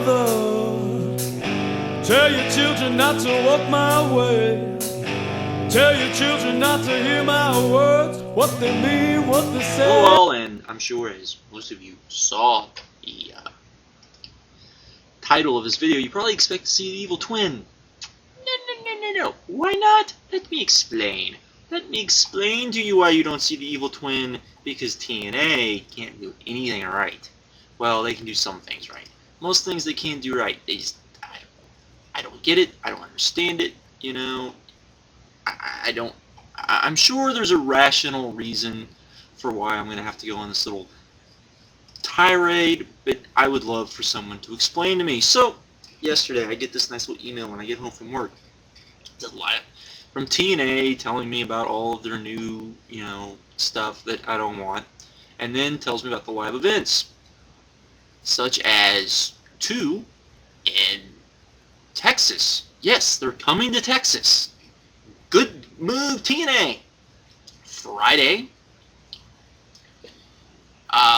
mother, tell your children not to walk my way. Tell your children not to hear my words, what they mean, what they say. Well, and I'm sure as most of you saw the title of this video, you probably expect to see the evil twin. No. Why not? Let me explain. Let me explain to you why you don't see the evil twin, because TNA can't do anything right. Well, they can do some things right. Most things they can't do right. They just, I don't get it. I don't understand it. You know, I'm sure there's a rational reason for why I'm going to have to go on this little tirade, but I would love for someone to explain to me. So, yesterday I get this nice little email when I get home from work. It's a lot from TNA telling me about all of their new, stuff that I don't want, and then tells me about the live events, such as 2 in Texas. Yes, they're coming to Texas. Good move, TNA. Friday.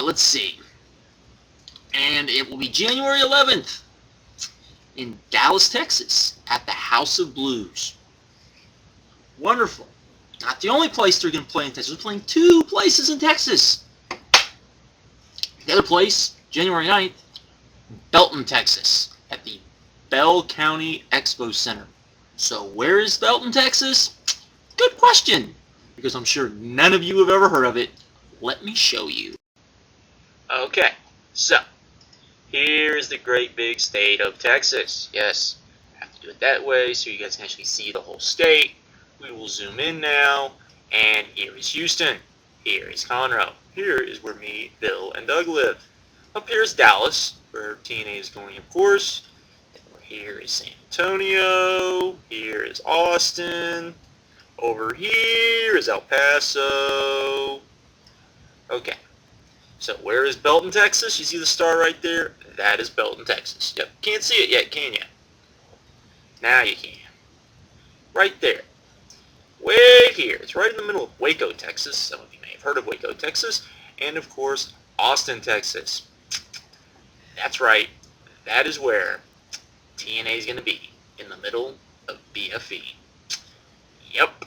Let's see. And it will be January 11th in Dallas, Texas, at the House of Blues. Wonderful. Not the only place they're going to play in Texas. They're playing 2 places in Texas. The other place, January 9th, Belton, Texas, at the Bell County Expo Center. So where is Belton, Texas? Good question, because I'm sure none of you have ever heard of it. Let me show you. Okay, so here is the great big state of Texas. Yes, I have to do it that way so you guys can actually see the whole state. We will zoom in now, and here is Houston. Here is Conroe. Here is where me, Bill, and Doug live. Up here is Dallas, where TNA is going, of course. Here is San Antonio. Here is Austin. Over here is El Paso. Okay. So where is Belton, Texas? You see the star right there? That is Belton, Texas. Yep. Can't see it yet, can you? Now you can. Right there. Way here. It's right in the middle of Waco, Texas. Some of you may have heard of Waco, Texas. And of course, Austin, Texas. That's right. That is where TNA is going to be, in the middle of BFE. Yep.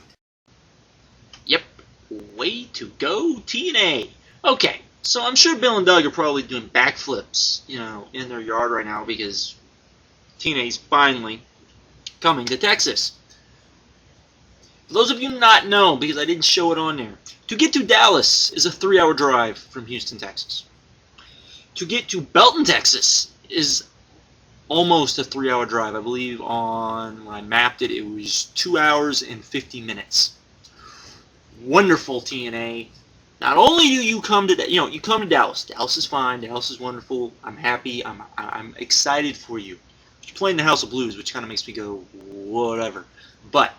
Way to go, TNA. Okay, so I'm sure Bill and Doug are probably doing backflips, in their yard right now because TNA's finally coming to Texas. For those of you not know, because I didn't show it on there, to get to Dallas is a 3-hour drive from Houston, Texas. To get to Belton, Texas is almost a 3-hour drive. I believe when I mapped it, it was 2 hours and 50 minutes. Wonderful, TNA. Not only do you come to, you come to Dallas. Dallas is fine. Dallas is wonderful. I'm happy. I'm excited for you. You're playing the House of Blues, which kind of makes me go, whatever. But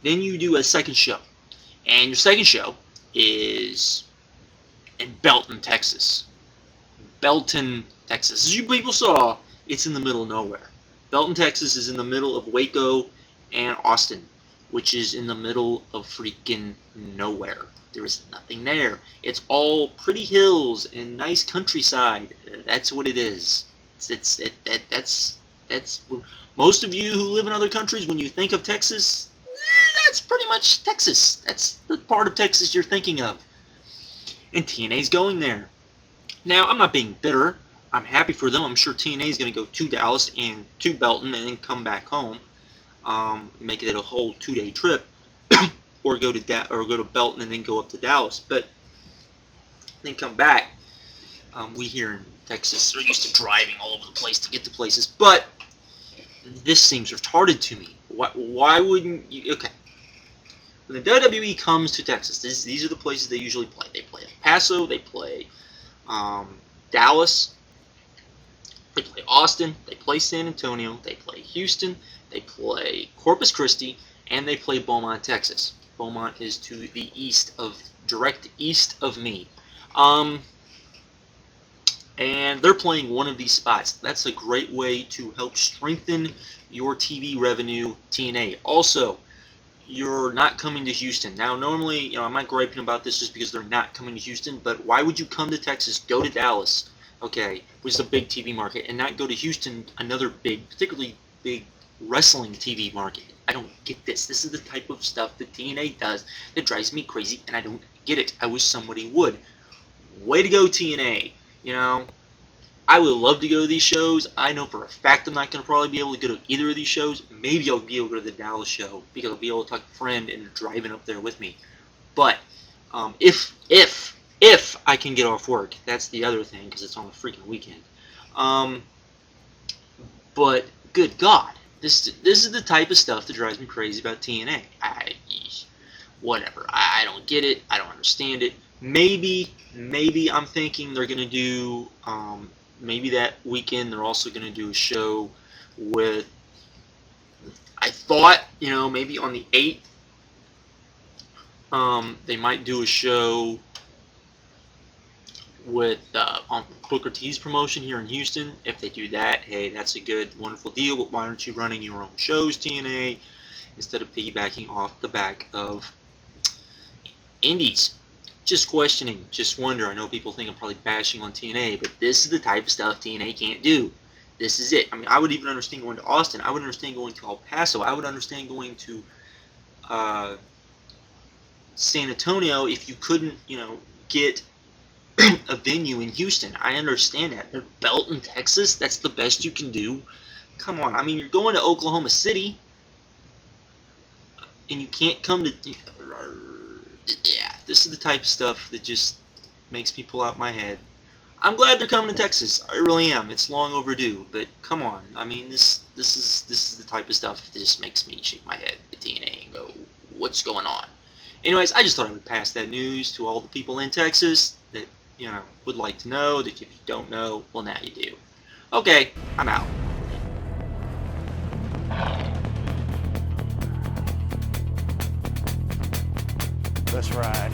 then you do a second show. And your second show is in Belton, Texas. Belton, Texas. As you people saw, it's in the middle of nowhere. Belton, Texas is in the middle of Waco and Austin, which is in the middle of freaking nowhere. There is nothing there. It's all pretty hills and nice countryside. That's what it is. That's most of you who live in other countries, when you think of Texas, that's pretty much Texas. That's the part of Texas you're thinking of. And TNA's going there. Now, I'm not being bitter. I'm happy for them. I'm sure TNA is going to go to Dallas and to Belton and then come back home, make it a whole 2-day trip, or go to Belton and then go up to Dallas, but then come back. We here in Texas are used to driving all over the place to get to places, but this seems retarded to me. Why wouldn't you? Okay, when the WWE comes to Texas, these are the places they usually play. They play El Paso, they play Dallas, they play Austin, they play San Antonio, they play Houston, they play Corpus Christi, and they play Beaumont, Texas. Beaumont is to the direct east of me. And they're playing one of these spots. That's a great way to help strengthen your TV revenue, TNA. Also, you're not coming to Houston. Now, normally, I'm not griping about this just because they're not coming to Houston, but why would you come to Texas, go to Dallas, okay, which is a big TV market, and not go to Houston, another big, particularly big wrestling TV market. I don't get this. This is the type of stuff that TNA does that drives me crazy, and I don't get it. I wish somebody would. Way to go, TNA. You know, I would love to go to these shows. I know for a fact I'm not going to probably be able to go to either of these shows. Maybe I'll be able to go to the Dallas show because I'll be able to talk to a friend and driving up there with me. But if I can get off work, that's the other thing because it's on a freaking weekend. But good God, this is the type of stuff that drives me crazy about TNA. Whatever. I don't get it. I don't understand it. Maybe I'm thinking they're gonna do. Maybe that weekend they're also gonna do a show with. I thought, maybe on the 8th. They might do a show with on Booker T's promotion here in Houston. If they do that, hey, that's a good, wonderful deal. But why aren't you running your own shows, TNA, instead of piggybacking off the back of indies? Just questioning, just wonder. I know people think I'm probably bashing on TNA, but this is the type of stuff TNA can't do. This is it. I mean, I would even understand going to Austin. I would understand going to El Paso. I would understand going to San Antonio if you couldn't, get a venue in Houston. I understand that. But Belton, Texas, that's the best you can do. Come on. I mean, you're going to Oklahoma City, and you can't come to. Yeah, this is the type of stuff that just makes me pull out my head. I'm glad they're coming to Texas. I really am. It's long overdue. But come on. I mean, this is the type of stuff that just makes me shake my head at TNA and go, what's going on? Anyways, I just thought I would pass that news to all the people in Texas that, would like to know, that if you don't know, well, now you do. Okay, I'm out. Let's ride.